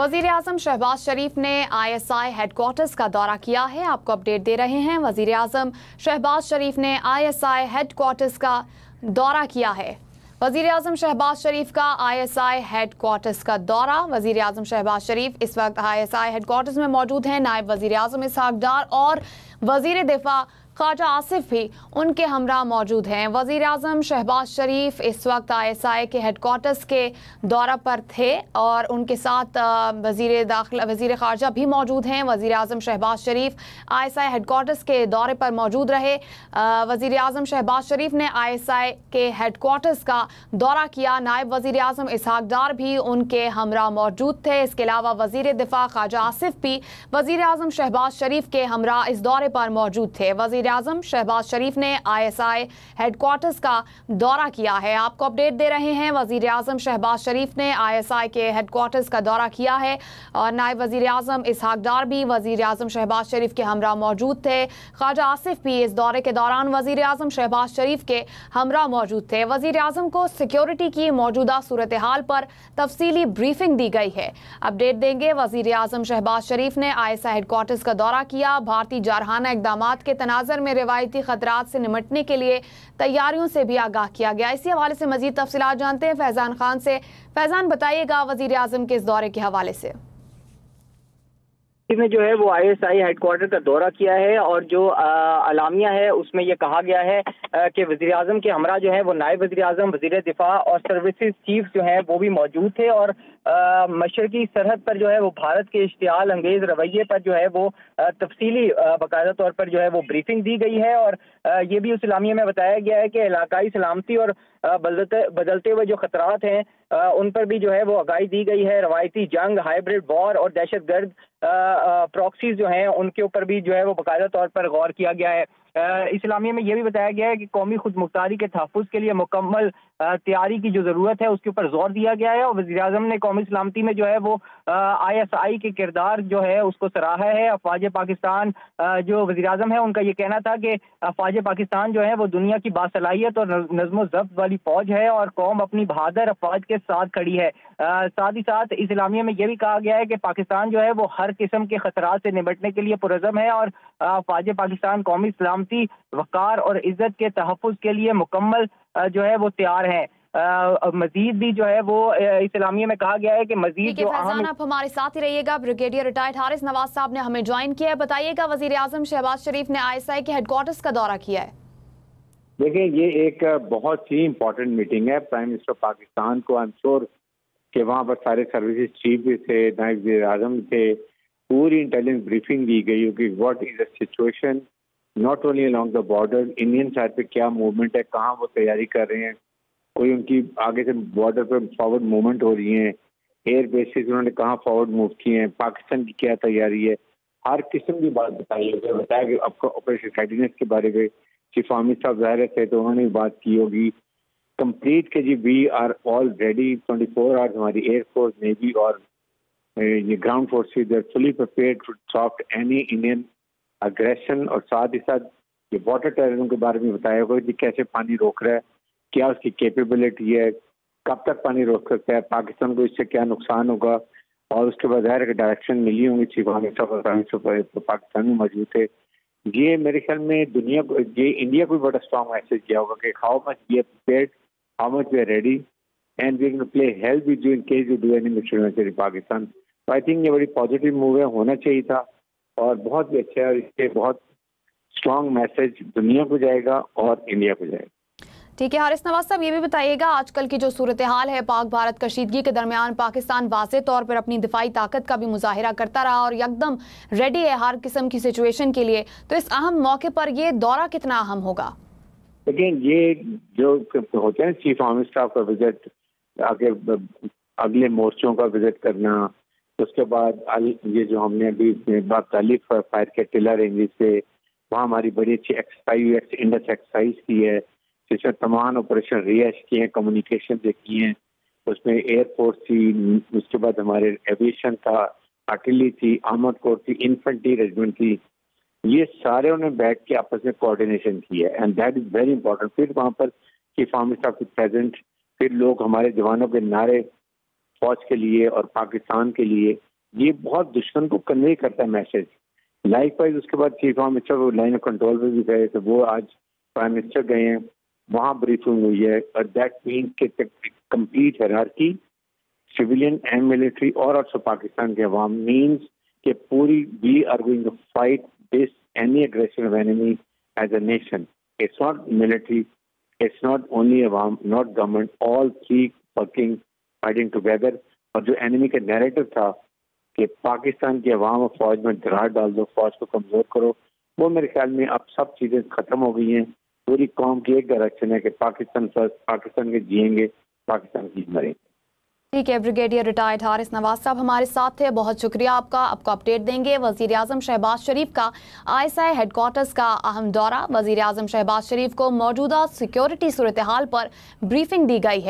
वज़ीर आज़म शहबाज शरीफ ने ISI headquarters का दौरा किया है। आपको अपडेट दे रहे हैं। वज़ीर आज़म शहबाज शरीफ ने ISI हेडक्वार्टर्स का दौरा किया है। वज़ीर आज़म शहबाज शरीफ का ISI हेडक्वार्टर्स का दौरा। वज़ीर आज़म शहबाज शरीफ इस वक्त ISI हेडक्वार्टर्स में मौजूद हैं। नायब वज़ीर आज़म इसहाक डार और वज़ीर दिफा ख्वाजा आसिफ भी उनके हमरा मौजूद हैं। वज़ीर आज़म शहबाज शरीफ इस वक्त ISI के हेडक्वार्टर्स के दौरा पर थे और उनके साथ वज़ीर ख़ारजा भी मौजूद हैं। वज़ीर आज़म शहबाज शरीफ ISI हेडक्वार्टर्स के दौरे पर मौजूद रहे। वज़ीर आज़म शहबाज शरीफ ने ISI के हेडक्वार्टर्स का दौरा किया। नायब वज़ीर आज़म इसहाक डार भी उनके हमरा मौजूद थे। इसके अलावा वज़ीर दिफा ख्वाजा आसिफ भी वज़ीर आज़म शहबाज शरीफ के हमरा इस दौरे पर मौजूद थे। वज़ीर आज़म शहबाज शरीफ ने ISI हेडक्वार्टर्स का दौरा किया है। आपको अपडेट दे रहे हैं। वज़ीर आज़म शहबाज शरीफ ने ISI के हेडक्वार्टर्स का दौरा किया है और नायब वज़ीर आज़म इसहाक डार भी वज़ीर आज़म शहबाज शरीफ के हमरा मौजूद थे। ख्वाजा आसिफ भी इस दौरे के दौरान वज़ीर आज़म शहबाज शरीफ के हमरा मौजूद थे। वज़ीर आज़म को सिक्योरिटी की मौजूदा सूरत हाल पर तफसीली ब्रीफिंग दी गई है। अपडेट देंगे। वज़ीर आज़म शहबाज शरीफ ने ISI हेडक्वार्टर्स का दौरा किया। भारतीय जारहाना इक़दामात के तनाज़ुर में रिवायती खतरात से निमटने के लिए तैयारियों से भी आगाह किया गया। इसी हवाले से मजीद तफसीलात जानते हैं फैजान खान से। फैजान, बताइएगा वज़ीर आज़म के इस दौरे के हवाले से। में जो है वो ISI हेडक्वार्टर का दौरा किया है और जो अलामिया है उसमें ये कहा गया है कि वज़ीर आज़म के हमरा जो है वो नायब वज़ीर आज़म, वज़ीर दिफा और सर्विसेज चीफ जो है वो भी मौजूद थे और मशरकी सरहद पर जो है वो भारत के इश्तियाल अंगेज रवैये पर जो है वो तफसीली बाकायदा तौर पर जो है वो ब्रीफिंग दी गई है। और ये भी उस इलामिया में बताया गया है कि इलाकाई सलामती और बदलते हुए जो खतरात हैं उन पर भी जो है वो आगाही दी गई है। रवायती जंग, हाइब्रिड वॉर और दहशत गर्द प्रॉक्सीज जो हैं उनके ऊपर भी जो है वो बाकायदा तौर पर गौर किया गया है। इस्लामिया में यह भी बताया गया है कि कौमी खुद मुख्तारी के तहफ़्फ़ुज़ के लिए मुकम्मल तैयारी की जो ज़रूरत है उसके ऊपर जोर दिया गया है और वज़ीर आज़म ने कौमी सलामती में जो है वो ISI के किरदार जो है उसको सराहा है। अफ़वाज पाकिस्तान जो वज़ीर आज़म है उनका ये कहना था कि अफ़वाज पाकिस्तान जो है वो दुनिया की बासलाहियत और नज़्म ज़ब्त वाली फ़ौज है और कौम अपनी बहादुर अफ़वाज के साथ खड़ी है। साथ ही साथ इस इलामिया में यह भी कहा गया है कि पाकिस्तान जो है वो हर किस्म के खतरात से निपटने के लिए पुरज़म है और अफ़वाज पाकिस्तान कौमी सलामती, वक़ार और इज़्ज़त के तहफ़्फ़ुज़ के लिए मुकम्मल जो है वो तैयार है। मजीद भी जो है वो इस्लामिया में कहा गया है कि मजीद जो फैजान, आप हमारे साथ ही रहिएगा। ब्रिगेडियर रिटायर्ड हारिस नवाज साहब ने हमें ज्वाइन किया है। बताइएगा, वज़ीर आज़म शहबाज शरीफ ने ISI के हेडक्वार्टर्स का दौरा किया है। देखिए, ये एक बहुत ही इम्पोर्टेंट मीटिंग है। प्राइम मिनिस्टर पाकिस्तान को आई एम श्योर कि वहाँ पर सारे सर्विसेज चीफ भी थे, नायब वज़ीर आज़म थे, पूरी इंटेलिजेंस ब्रीफिंग दी गई कि what is the situation not only along the border, Indian side पे क्या मूवमेंट है, कहाँ वो तैयारी कर रहे हैं, कोई उनकी आगे से बॉर्डर पे फॉरवर्ड मूवमेंट हो रही है, एयर बेसिस उन्होंने कहाँ फॉरवर्ड मूव किए हैं, पाकिस्तान की क्या तैयारी है, हर किस्म की बात बताई है। बताया कि आपको ऑपरेशन रेडीनेस के बारे में चीफ आर्मी साहब ज़ाहिर थे तो उन्होंने भी बात की होगी कंप्लीट के जी we are all ready 24 hours. हमारी एयरफोर्स, नेवी और ये ground forces are fully prepared to stop any Indian aggression. और साथ ही साथ ये वाटर टेररिज्म के बारे में बताया होगा कि कैसे पानी रोक रहा है, क्या उसकी कैपेबिलिटी है, कब तक पानी रोक सकता है, पाकिस्तान को इससे क्या नुकसान होगा। और उसके बाद ज़ाहिर डायरेक्शन मिली होंगी चीफ आर्मी साहब पाकिस्तान में मौजूद थे। ये मेरे ख्याल में दुनिया को, ये इंडिया को भी बड़ा स्ट्रॉन्ग मैसेज किया होगा कि how much we are prepared, how much we are ready and we can play help with you in case you do any mission venture in Pakistan. तो आई थिंक ये बड़ी पॉजिटिव मूव है, होना चाहिए था और बहुत भी अच्छा है। और इससे बहुत स्ट्रॉन्ग मैसेज दुनिया को जाएगा और इंडिया को जाएगा। ठीक है हारिस नवाज साहब, ये भी बताइएगा, आजकल की जो सूरत हाल है, पाक भारत कशीदगी के दरमियान पाकिस्तान वाज़े तौर पर अपनी दिफाई ताकत का भी मुजाहिरा करता रहा और एकदम रेडी है हर किस्म की सिचुएशन के लिए, तो इस अहम मौके पर ये दौरा कितना अहम होगा? लेकिन ये जो होते हैं चीफ आर्मी स्टाफ का विजिट, आगे अगले मोर्चों का विजिट करना, उसके बाद ये जो हमने अभी मुख्तलिफ फायर के टिलर रेंजेस पे वहाँ हमारी बड़ी अच्छी एक्सरसाइज इंडस एक्सरसाइज की है जिसमें तमाम ऑपरेशन रिएश किए हैं, कम्युनिकेशन की हैं, उसमें एयरफोर्स थी, उसके बाद हमारे एविएशन था, आर्टिलरी थी, आर्मर्ड कोर थी, इन्फेंट्री रेजिमेंट थी, ये सारे उन्होंने बैठ के आपस में कोऑर्डिनेशन की है and that is very important. फिर वहाँ पर चीफ आर्मी स्टाफ की प्रेजेंट, फिर लोग हमारे जवानों के नारे फौज के लिए और पाकिस्तान के लिए یہ بہت دشمن کو کنوے کرتا ہے میسج. لائک وائز اس کے بعد chief of minister line of control پہ بھی گئے تو وہ آج پرائم منسٹر گئے ہیں, وہاں بریفنگ ہوئی ہے. اور دیٹ مینس کہ complete hierarchy civilian and military اور آلسو پاکستان کے عوام مینس کہ پوری we are going to fight this any aggression of enemy as a nation. It's not military, it's not only عوام, not government, all three working fighting together. اور جو enemy کا narrative تھا کہ پاکستان کی عوام اور فوج میں دراڑ ڈال دو, فوج کو کمزور کرو, وہ میرے خیال میں اب سب چیزیں ختم ہو گئی ہیں. پوری قوم کی ایک ڈائریکشن ہے کہ پاکستان فرسٹ, پاکستان کے جئیں گے, پاکستان کی مریں گے. ٹھیک ہے, بریگیڈیئر ریٹائرڈ حارث نواز صاحب ہمارے ساتھ تھے, بہت شکریہ آپ کا. آپ کو اپڈیٹ دیں گے وزیر اعظم شہباز شریف کا ISI ہیڈ کوارٹرز کا اہم دورہ. وزیر اعظم شہباز شریف کو موجودہ سیکیورٹی صورتحال پر بریفنگ دی گئی ہے.